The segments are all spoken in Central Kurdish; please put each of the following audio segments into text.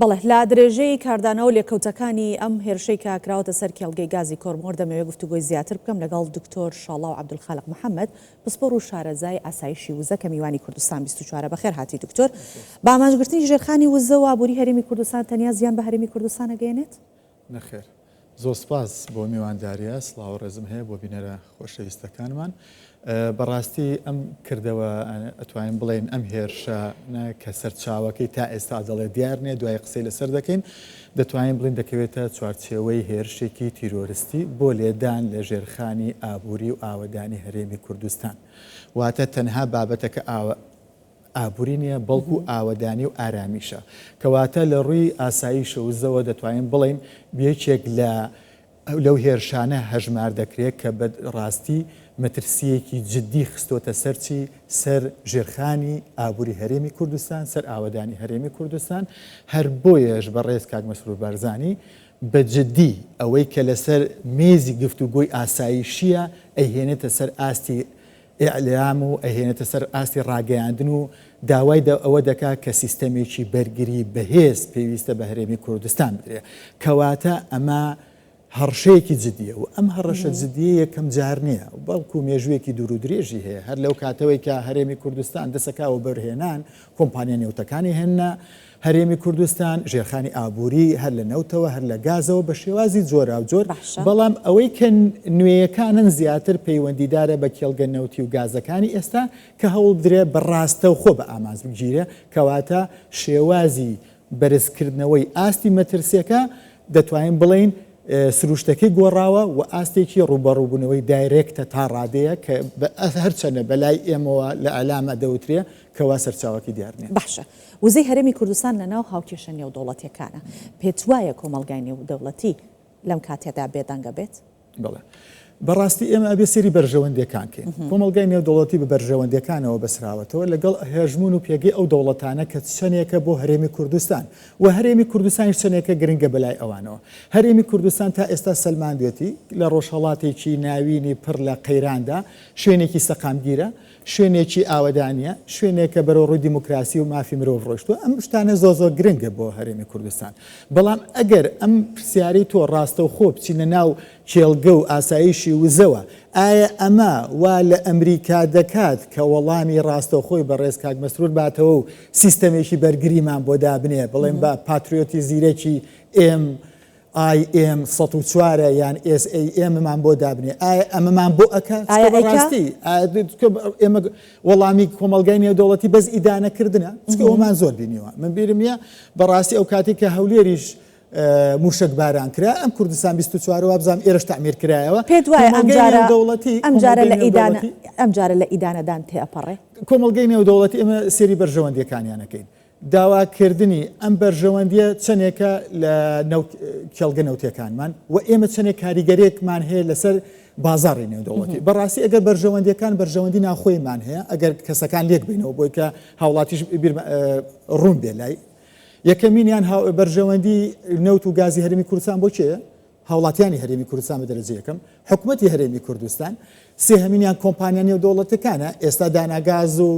بەڵێ لا درێژەی کاردانەوە و لێکەوتەکانی ئەم هێرشەی کە کراوەتە سەر کێڵگەی گازی کۆرمۆر دەمەوێت گفتوگۆی زیاتر بکەم لەگەڵ دکتۆر شاڵا و عەبدولخالق محەممەد پسپۆڕ و شارەزای ئاسایشی وزە کە میوانی کوردستان 24 بەخێر هاتی دکتۆر بە ئاماژگرتنی ژێرخانی وزە و ئابووری هەرێمی کوردستان تەنیا زیان بە هەرێمی کوردستان ئەگەێنێت؟ نەخێر زۆر سپاس بۆ میوانداریە سڵاو و ڕێزم هەیە بۆ بینەرە خۆشەویستەکانمان. بەڕاستی ئەم کردەوە ئەتوانین بڵێن ئەم هێرشانە کە سەرچاوەکەی تا ئێستا دەڵێ دیار نیە دوای قسەی لەسەر دەکەین دەتوانین بڵین دەکەوێتە چوارچێوەی هێرشێکی تیرۆریستی بۆ لێدان لە ژێرخانی ئابووری و ئاوەدانی هەرێمی کوردستان. واتە تەنها بابەتەکە ئابووری نیە بەڵکو ئاوەدانی و ئارامیشە کەواتە لە ڕووی ئاسایش و وزەوە دەتوانین بڵین یەکێک لەو هێرشانە هەژمار دەکرێت کە بەڕاستی مەترسیەکی جددی خستۆتە سەرچی سەر ژێرخانی ئابووری هەرێمی کوردستان سەر ئاوەدانی هەرێمی کوردستان هەر بۆیەش بەڕێز کاک مەسرور بارزانی بە جددی ئەوەی کە لەسەر مێزی گفتوگۆی ئاسایشیە ئەیهێنێتە سەر ئاستی ئیعلام و ئەهێنێتە سەر ئاستی ڕاگەیاندن و داوای ئەوە دەکات کە سیستەمێکی بەرگری بەهێز پێویستە بە هەرێمی کوردستان بدرێت کەواتە ئەمە هەڕشەیەکی جددیە و ئەم هەڕەشە جددیە یەکەم جار نییە بەڵکو مێژوویەکی دوور و درێژی هەیە هەر لەو کاتەوەی کە هەرێمی کوردستان دەسەکاوە بەرهێنان کۆمپانیا نێوتەکانی هێننا هەرێمی کوردستان ژێرخانی ئابووری هەر لە نەوتەوە هەر لە گازەوە بە شێوازی جۆرا و جۆر بەڵام ئەوەی کە نوێیەکانن زیاتر پەیوەندیدارە بە کێڵگە نەوتی و گازەکانی ئێستا کە هەوڵ بدرێت بەڕاستە و خۆ بە ئاماز بگیرێ کەواتە شێوازی بەرزکردنەوەی ئاستی مەترسیەکە دەتوانین بڵین سروشتەکەی گۆڕاوە و ئاستێکی ڕوبەڕووبوونەوەی دایرێکتە تا ڕادەیە کە هەرچەنە بەلای ئێمەوە لە ئەلامە دەوترێ کەوا سەرچاوەکی دیار نیە. باشە وزەی هەرێمی کوردستان لە ناو هاوکێشە نێودەوڵەتیەکانە پێت وایە کۆمەڵگای نێودەوڵەتی لەم کاتێدا بێدەنگە بێت؟ بڵێ بەڕاستی ئێمە ئەبێ سێری بەرژەوەندەکان کەین کۆمەڵگای نێودەوڵەتی بە بەرژەوەندەکانەوە بەسراوەتەوە لەگەڵ هێژمون و پێگەی ئەو دەوڵەتانە کە چەندێکە بۆ هەرێمی کوردستان و هەرێمی کوردستانیش چەندێکە گرنگە بەلای ئەوانەوە. هەرێمی کوردستان تا ئێستا سەلماندێتی لە ڕۆژهەڵاتێکی ناوینی پڕ لە قەیراندا شوێنێکی سەقامگیرە شوێنێکی ئاوەدانیە شوێنێکە بەرەو ڕووی دیموکراسی و مافی مرۆڤ ڕۆیشتووە ئەم شتانە زۆر گرنگە بۆ هەرێمی کوردستان بەڵام ئەگەر ئەم پرسیارەی تۆ ڕاستە و خۆ بچینە ناو کێڵگە و ئاسایشی وزەوە ئایا ئەمە وا لە ئەمریکا دەکات کە وەڵامی ڕاستەوخۆی بە ڕێز کاک مەسرور باتەوە و سیستەمێکی بەرگریمان بۆ دابنێ بڵێن بە پاتریۆتی زیرەکی IM 104 یان SAM-مان بۆ دابنێ ئایا ئەمەمان بۆ ئەکات ڕاستی ئێمە وەڵامی کۆمەڵگای نێودەوڵەتی بەس ئیدانەکردنە چکە ئەومان زۆر بینیوە من بیرمە بەڕاستی ئەو کاتی کە هەولێریش موشک باران کرا ئەم کوردستان 24 وابزانام ئێرش تعمیر کرایەوە پێت وایە ئەم جارە لە ئیدانەدان تێپەڕێ کۆمەڵگەی نێودەوڵەتی ئێمە سێری بەرژەوەندیەکانیانەکەین داواکردنی ئەم بەرژەوەندیە چەندێکە لە کێڵگە نەوتیەکانمان و ئێمە چەندێک کاریگەرێکمان هەیە لەسەر بازاڕی نێودەوڵەتی بەڕاستی ئەگەر بەرژەوەندیەکان بەرژەوەندی ناخۆیمان هەیە ئەگەر کەسەکان لێک بینەوە بۆی کە هاوڵاتیش ڕوون بێ لای یەکەمینیان بەرژەوەندی نەوت و گازی هەرێمی کوردستان بۆ چێە؟ هاوڵاتیانی هەرێمی کوردستان بە دەرەجە یەکەم حکوومەتی هەرێمی کوردستان سێهەمینیان کۆمپانیا نێودەوڵەتەکانە ئێستا داناگاز و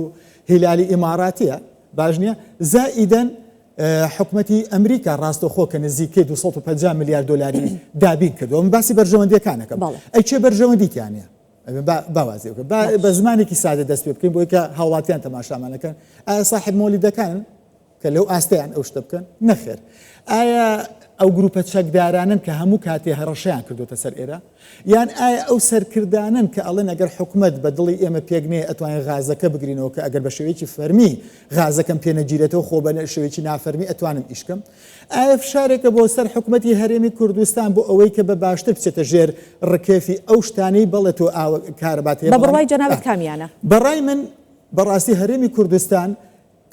هیلالی ئیماراتیە باش نییە زائیدەن حکوومەتی ئەمریکا ڕاستەوخۆ کە نزیکەی 250 میلیارد دلاری دابین کردەوە من باسی بەرژەوەندیەکانەکەم ئەی چێ بەرژەوەندیتیانە باوازی بە زمانێکی سادە دەست پێ بکەین بۆی کە هاوڵاتیان تەماشامانەکەن ئایا صاحب مۆلیدەکان کە لەو ئاستەیان ئەو شتە بکەن نەخێر ئایا ئەو گروپە چەکدارانن کە هەموو کاتێ هەڕەشەیان کردوتە سەر ئێرە یان ئایا ئەو سەرکردانن کە ئەڵێن ئەگەر حکوومەت بە دڵی ئێمە پێگنێ ئەتوانین غازەکە بگرینەوە کە ئەگەر بە شێوەیەکی فەرمی غازەکەم پێنەگیرێتەوە خۆ بە شێوەیەکی نافەرمی ئەتوانم ئیشکەم ئایا فشارێکە بۆ سەر حکوومەتی هەرێمی کوردستان بۆ ئەوەی کە بە باشتر بچێتە ژێر ڕکێفی ئەو شتانەی بەڵێت و کارەبات بە بڕوای جەنابەت کامیانە بەڕای من بەڕاستی هەرێمی کوردستان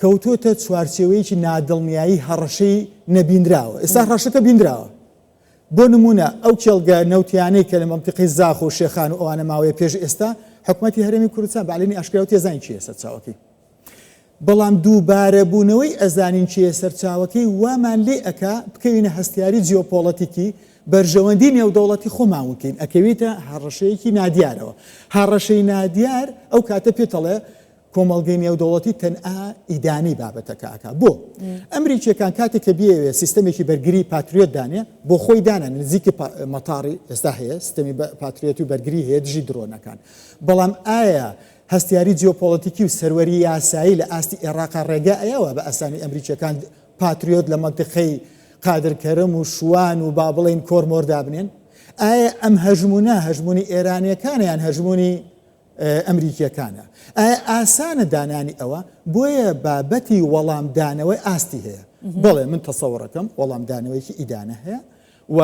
کەوتۆتە چوارچێوەیەکی نادڵنیایی هەڕەشەی نەبیندراوە ئێستا ڕەشەکە بیندراوە بۆ نمونە ئەو کێڵگە نەوتیانەی کە لە مەمتیقی زاخ و شێخان و ئەوانە ماوەیە پێش ئێستا حکوومەتی هەرێمی کوردستان بەعلێنی ئاشکرا و تێزانی چیە سەرچاوەکەی بەڵام دووبارە بوونەوەی ئەزانین چیە سەرچاوەکەی وامان لێ ئەکا بکەوینە هەستیاری جیۆپۆڵەتیکی بەرژەوەندی نێودەوڵەتی خۆمان وکەین ئەکەوێتە هەڕەشەیەکی نادیارەوە هەڕەشەی نادیار ئەو کاتە پێتەڵێ کۆمەڵگەی نێودەوڵەتی تەنئا ئیدانی بابەتەکە بۆ ئەمریکیەکان کاتێک کە بێوێ سیستەمێکی بەرگری پاتریۆت دانێ بۆ خۆی دانا نزیکی مەتاڕی ئێستا هەیە سیستەمی پاتریۆتی و بەرگری هەیە دژی درۆنەکان بەڵام ئایا هەستیاری جیۆپۆلیتیکی و سەروەری یاسایی لە ئاستی عێراقا ڕێگا ئەوە بە ئەسانی ئەمریکیەکان پاتریۆت لە مەنتیقەی قادرکەرم و شوان و با بڵێن کۆرمۆر دابنێن ئایا ئەم هەژمونی ئێرانیەکانە یان هەژمونی ئەمریکیەکانە ئایا ئاسانە دانانی ئەوە بۆیە بابەتی وەڵامدانەوەی ئاستی هەیە بڵێ من تەسەوڕەکەم وەڵامدانەوەیکی ئیدانە هەیە و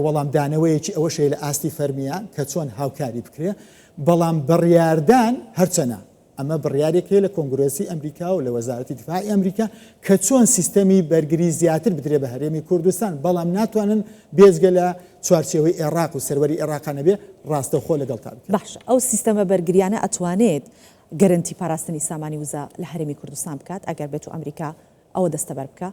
وەڵامدانەوەیەکی ئەوەشەیە لە ئاستی فەرمیان کە چۆن هاوکاری بکرێ بەڵام بڕیاردان هەرچەنە ئەمە بڕیارێکی لە کۆنگرێسی ئەمریکا و لە وەزارەتی دیفاعی ئەمریکا کە چۆن سیستەمی بەرگری زیاتر بدرێ بە هەرێمی کوردستان بەڵام ناتوانن بێزگە لە چوارچێوەی عێراق و سەروەری عێراقانە بێ ڕاستەخۆ لەگەڵ تا بکەن. باش ئەو سیستەمە بەرگریانە ئەتوانێت گەرنتی پاراستنی سامانی وزە لە هەرێمی کوردستان بکات ئەگەر بێت و ئەمریکا ئەوە دەستەبەر بکە.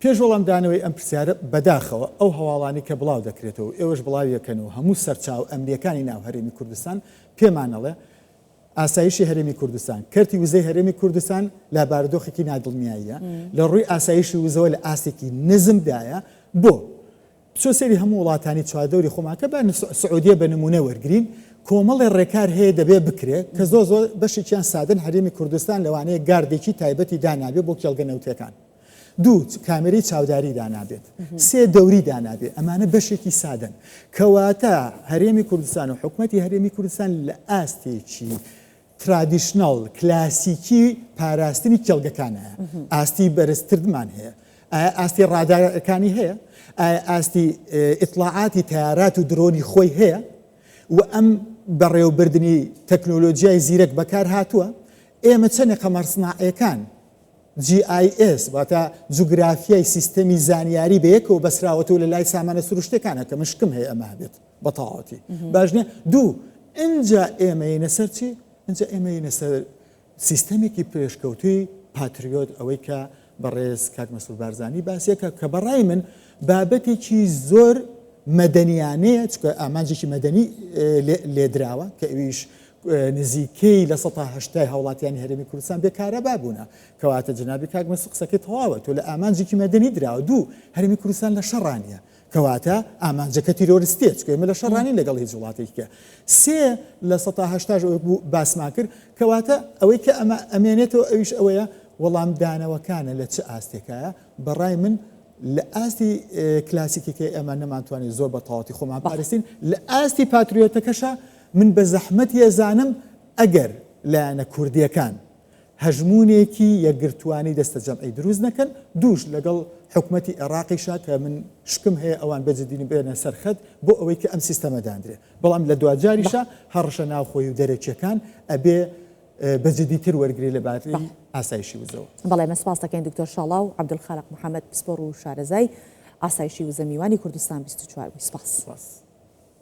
پێش وەڵامدانەوەی ئەم پرسیارە بەداخەوە ئەو هەواڵانی کە بڵاو دەکرێتەوە ئێوەش بڵاویەکەنەوە هەموو سەرچاو ئەمریکانی ناو هەرێمی کوردستان پێمانەڵێ ئاسایشی هەرێمی کوردستان کەرتی وزەی هەرێمی کوردستان لە بارودۆخێکی نادڵنیاییە لە ڕووی ئاسایشی وزەوە لە ئاستێکی نزمدایە بۆ چۆ سەری هەموو وڵاتانی چواردەوری خۆماکە بە سعودیە بە نمونە وەرگرین کۆمەڵی ڕێکار هەیە دەبێ بکرێ کە زۆر بەشێکیان سادن هەرێمی کوردستان لەوانەیە گاردێکی تایبەتی دانابێ بۆ کێڵگە نەوتەکان دوو کامێرەی چاوداری دانابێت سێ دەوری دانابێت ئەمانە بەشێکی سادن کەواتە هەرێمی کوردستان و حکوومەتی هەرێمی کوردستان لە ئاستێکی ترادیشنەڵ کلاسیکی پاراستنی کێڵگەکانە ئاستی بەرزترمان هەیە ئایا ئاستی ڕادارەکانی هەیە ئایا ئاستی ئیطلاعاتی تیارات و درۆنی خۆی هەیە و ئەم بەڕێوەبردننی تەکنۆلۆژیای زیرەک بەکار هاتووە ئێمە چەندێک قەمەرسناعەکان GIS واتە جوگرافیای سیستەمی زانیاری بەیەکەوە بەسراوەتەوە لە لای سامانە سروشتەکانە کە مشکم هەیە ئەمە بێت بەتەواوەتی باشنێ دوو ئینجا ئێمەینە سەر چی؟ اینجا ئێمەینە سەر سیستەمێکی پێشکەوتوی پاتریۆت ئەوەی کە بەڕێز کاک مەسعود بارزانی باسیەکە کە بەڕای من بابەتێکی زۆر مەدەنیانەیە چکە ئامانجێکی مەدەنی لێدراوە کە ئەویش نزیکەی لە 1970 هەوڵاتیانی هەرێمی کوردستان بێکارەبا بوونە کەواتە جنابی کاک مەسعود قسەکەی تەواوە تۆ لە ئامانجێکی مەدەنی دراوە دوو هەرێمی کوردستان لە شەڕانیە کەواتە ئامانجەکە تیرۆریستیە چکە ئێمە لە شەڕانی لەگەڵ هیچ وڵاتێکە سێ لە 1970 باسمان کرد کەواتە ئەوەی کە ئەمە ئەمێنێتەوە ئەویش ئەوەیە وەڵامدانەوەکانە لە چه ئاستێکایە بەڕای من لە ئاستی کلاسیکەکەی ئەمە نەمانتوانێت زۆر بە تەواوەتی خۆمان پارێستین لە ئاستی پاتریۆتەکەشە من بە زەحمەتی ئەزانم ئەگەر لایەنە کوردیەکان هەژمونێکی یەکگرتوانی دەستە جەمعی دروست نەکەن دووش لەگەڵ حکوومەتی عێراقیشا کە من شکم هەیە ئەوان بەجددی بێنە سەرخەت بۆ ئەوەی کە ئەم سیستەمە دانرێ بەڵام لە دوجاریشە هەڕەشە ناوخۆی و دەرەکیەکان ئەبێ بەجددیتر وەرگری لە باتری ئاسایشی وزەوە. بەڵێ مەسپاس دەکەین دکتۆر شاڵاو عەبدولخالق محەممەد پسپۆڕ و شارەزای ئاسایشی وزە میوانی کوردستان 24 سپاس.